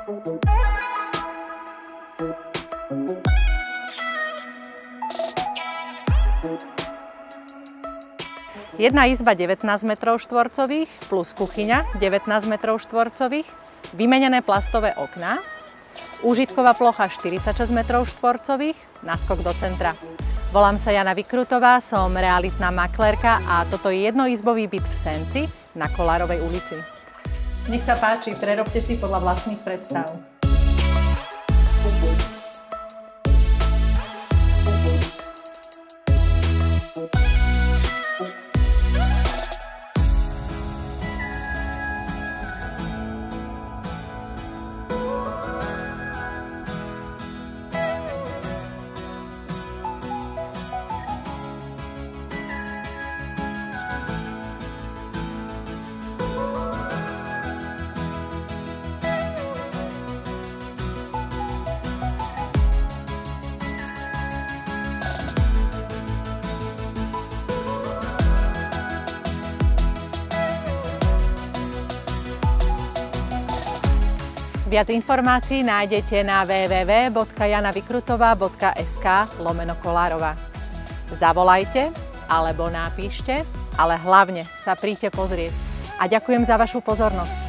Jedna izba 19 metrov štvorcových plus kuchyňa 19 metrov štvorcových, vymenené plastové okná, úžitková plocha 46 metrov štvorcových, náskok do centra. Volám sa Jana Vykrutová, som realitná maklérka a toto je jednoizbový byt v Senci na Kolárovej ulici. Nech sa páči, prerobte si podľa vlastných predstav. Viac informácií nájdete na www.janavykrutová.sk/Kolárova. Zavolajte alebo napíšte, ale hlavne sa príďte pozrieť. A ďakujem za vašu pozornosť.